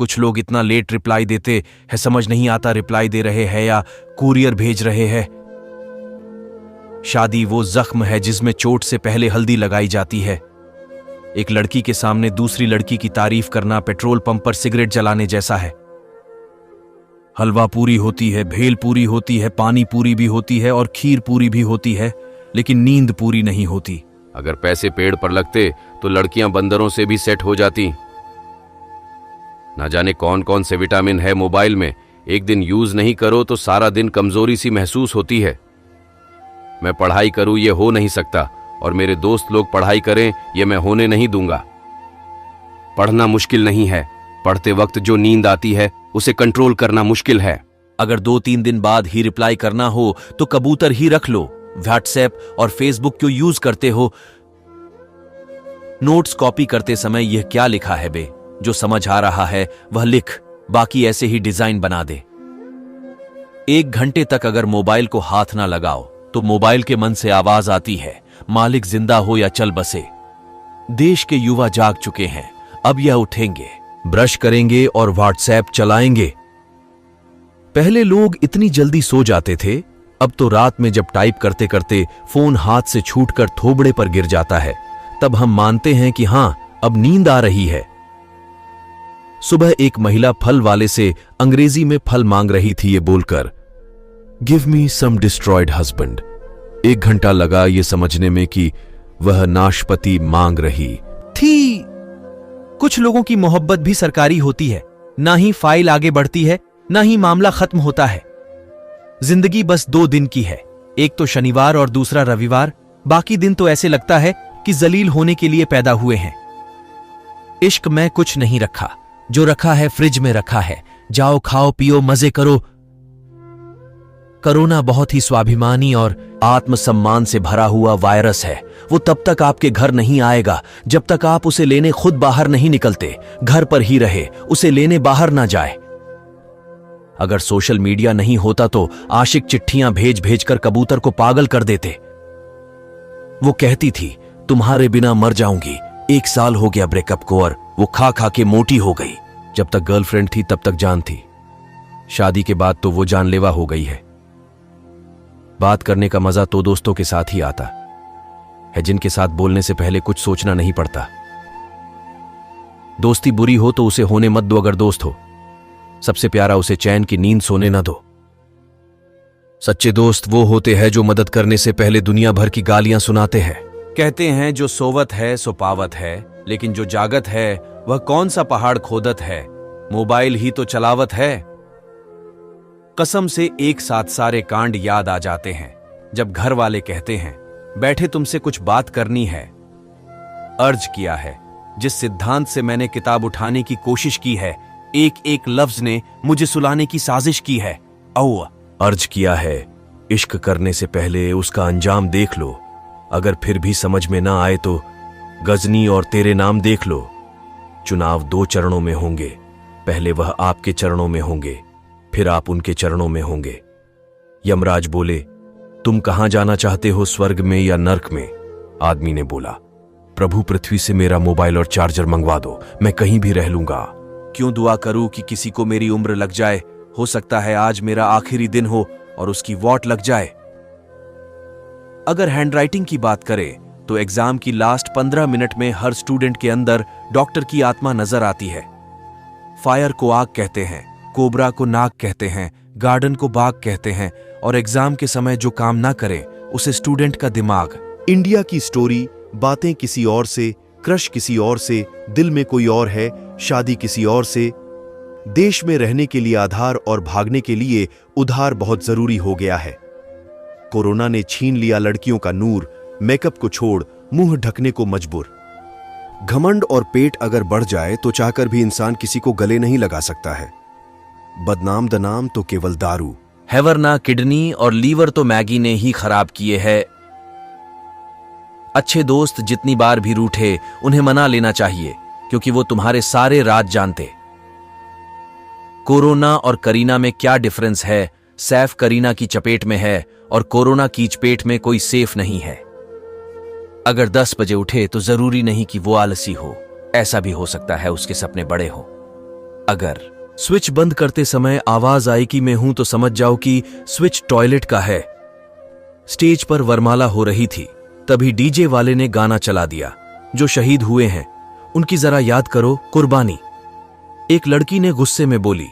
कुछ लोग इतना लेट रिप्लाई देते हैं, समझ नहीं आता रिप्लाई दे रहे हैं या कुरियर भेज रहे हैं। शादी वो जख्म है जिसमें चोट से पहले हल्दी लगाई जाती है। एक लड़की के सामने दूसरी लड़की की तारीफ करना पेट्रोल पंप पर सिगरेट जलाने जैसा है। हलवा पूरी होती है, भेल पूरी होती है, पानी पूरी भी होती है और खीर पूरी भी होती है, लेकिन नींद पूरी नहीं होती। अगर पैसे पेड़ पर लगते तो लड़कियां बंदरों से भी सेट हो जाती। ना जाने कौन कौन से विटामिन है मोबाइल में, एक दिन यूज नहीं करो तो सारा दिन कमजोरी सी महसूस होती है। मैं पढ़ाई करूं ये हो नहीं सकता, और मेरे दोस्त लोग पढ़ाई करें ये मैं होने नहीं दूंगा। पढ़ना मुश्किल नहीं है, पढ़ते वक्त जो नींद आती है उसे कंट्रोल करना मुश्किल है। अगर 2-3 दिन बाद ही रिप्लाई करना हो तो कबूतर ही रख लो। व्हाट्सएप और फेसबुक क्यों यूज करते हो? नोट्स कॉपी करते समय यह क्या लिखा है बे? जो समझ आ रहा है वह लिख, बाकी ऐसे ही डिजाइन बना दे। 1 घंटे तक अगर मोबाइल को हाथ ना लगाओ तो मोबाइल के मन से आवाज आती है, मालिक जिंदा हो या चल बसे। देश के युवा जाग चुके हैं, अब यह उठेंगे, ब्रश करेंगे और व्हाट्सएप चलाएंगे। पहले लोग इतनी जल्दी सो जाते थे, अब तो रात में जब टाइप करते करते फोन हाथ से छूटकर थोबड़े पर गिर जाता है, तब हम मानते हैं कि हां अब नींद आ रही है। सुबह एक महिला फल वाले से अंग्रेजी में फल मांग रही थी ये बोलकर, गिव मी सम डिस्ट्रॉयड हस्बैंड। 1 घंटा लगा ये समझने में कि वह नाशपति मांग रही थी। कुछ लोगों की मोहब्बत भी सरकारी होती है, ना ही फाइल आगे बढ़ती है, ना ही मामला खत्म होता है। जिंदगी बस 2 दिन की है, एक तो शनिवार और दूसरा रविवार। बाकी दिन तो ऐसे लगता है कि जलील होने के लिए पैदा हुए हैं। इश्क में कुछ नहीं रखा, जो रखा है फ्रिज में रखा है। जाओ खाओ पियो मजे करो। कोरोना बहुत ही स्वाभिमानी और आत्मसम्मान से भरा हुआ वायरस है। वो तब तक आपके घर नहीं आएगा जब तक आप उसे लेने खुद बाहर नहीं निकलते। घर पर ही रहे, उसे लेने बाहर ना जाए। अगर सोशल मीडिया नहीं होता तो आशिक चिट्ठियां भेज भेज कर कबूतर को पागल कर देते। वो कहती थी तुम्हारे बिना मर जाऊंगी। 1 साल हो गया ब्रेकअप को और वो खा खा के मोटी हो गई। जब तक गर्लफ्रेंड थी तब तक जान थी, शादी के बाद तो वो जानलेवा हो गई है। बात करने का मजा तो दोस्तों के साथ ही आता है, जिनके साथ बोलने से पहले कुछ सोचना नहीं पड़ता। दोस्ती बुरी हो तो उसे होने मत दो। अगर दोस्त हो, सबसे प्यारा उसे चैन की नींद सोने ना दो। सच्चे दोस्त वो होते हैं जो मदद करने से पहले दुनिया भर की गालियां सुनाते हैं। कहते हैं जो सोवत है सो पावत है, लेकिन जो जागत है वह कौन सा पहाड़ खोदत है। मोबाइल ही तो चलावत है। कसम से एक साथ सारे कांड याद आ जाते हैं जब घर वाले कहते हैं बैठे तुमसे कुछ बात करनी है। अर्ज किया है जिस सिद्धांत से मैंने किताब उठाने की कोशिश की है, एक एक लफ्ज ने मुझे सुलाने की साजिश की है। अर्ज किया है इश्क करने से पहले उसका अंजाम देख लो। अगर फिर भी समझ में ना आए तो गजनी और तेरे नाम देख लो। चुनाव 2 चरणों में होंगे, पहले वह आपके चरणों में होंगे, फिर आप उनके चरणों में होंगे। यमराज बोले तुम कहां जाना चाहते हो, स्वर्ग में या नर्क में? आदमी ने बोला प्रभु पृथ्वी से मेरा मोबाइल और चार्जर मंगवा दो, मैं कहीं भी रह लूंगा। क्यों दुआ करूं कि किसी को मेरी उम्र लग जाए? हो सकता है आज मेरा आखिरी दिन हो और उसकी वॉट लग जाए। अगर हैंडराइटिंग की बात करें तो एग्जाम की लास्ट 15 मिनट में हर स्टूडेंट के अंदर डॉक्टर की आत्मा नजर आती है। फायर को आग कहते हैं, कोबरा को नाक कहते हैं, गार्डन को बाग कहते हैं, और एग्जाम के समय जो काम ना करे उसे स्टूडेंट का दिमाग। इंडिया की स्टोरी, बातें किसी और से, क्रश किसी और से, दिल में कोई और है, शादी किसी और से। देश में रहने के लिए आधार और भागने के लिए उधार बहुत जरूरी हो गया है। कोरोना ने छीन लिया लड़कियों का नूर, मेकअप को छोड़ मुंह ढकने को मजबूर। घमंड और पेट अगर बढ़ जाए तो चाहकर भी इंसान किसी को गले नहीं लगा सकता है। बदनाम दनाम तो केवल दारू है, वरना किडनी और लीवर तो मैगी ने ही खराब किए हैं। अच्छे दोस्त जितनी बार भी रूठे उन्हें मना लेना चाहिए, क्योंकि वो तुम्हारे सारे राज जानते। कोरोना और करीना में क्या डिफरेंस है? सैफ करीना की चपेट में है और कोरोना की चपेट में कोई सेफ नहीं है। अगर 10 बजे उठे तो जरूरी नहीं कि वो आलसी हो, ऐसा भी हो सकता है उसके सपने बड़े हो। अगर स्विच बंद करते समय आवाज आई कि मैं हूं तो समझ जाओ कि स्विच टॉयलेट का है। स्टेज पर वरमाला हो रही थी, तभी डीजे वाले ने गाना चला दिया। जो शहीद हुए हैं उनकी जरा याद करो, कुर्बानी। एक लड़की ने गुस्से में बोली,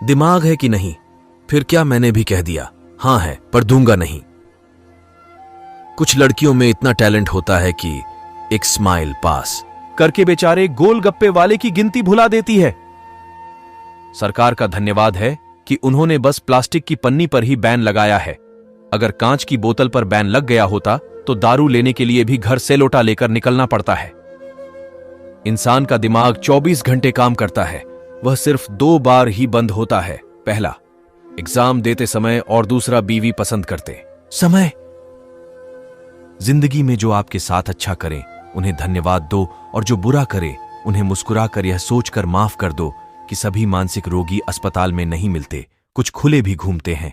दिमाग है कि नहीं? फिर क्या मैंने भी कह दिया, हां है पर दूंगा नहीं। कुछ लड़कियों में इतना टैलेंट होता है कि एक स्माइल पास करके बेचारे गोलगप्पे वाले की गिनती भुला देती है। सरकार का धन्यवाद है कि उन्होंने बस प्लास्टिक की पन्नी पर ही बैन लगाया है। अगर कांच की बोतल पर बैन लग गया होता तो दारू लेने के लिए भी घर से लोटा लेकर निकलना पड़ता है। इंसान का दिमाग 24 घंटे काम करता है, वह सिर्फ 2 बार ही बंद होता है। पहला एग्जाम देते समय और दूसरा बीवी पसंद करते समय। जिंदगी में जो आपके साथ अच्छा करे उन्हें धन्यवाद दो, और जो बुरा करे उन्हें मुस्कुराकर यह सोचकर माफ कर दो कि सभी मानसिक रोगी अस्पताल में नहीं मिलते, कुछ खुले भी घूमते हैं।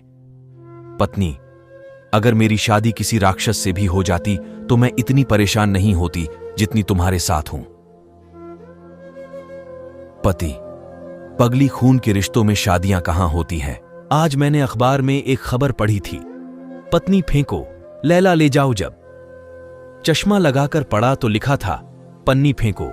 पत्नी, अगर मेरी शादी किसी राक्षस से भी हो जाती तो मैं इतनी परेशान नहीं होती जितनी तुम्हारे साथ हूं। पति, पगली खून के रिश्तों में शादियां कहां होती हैं। आज मैंने अखबार में एक खबर पढ़ी थी, पत्नी फेंको लैला ले जाओ। जब चश्मा लगाकर पढ़ा तो लिखा था, पन्नी फेंको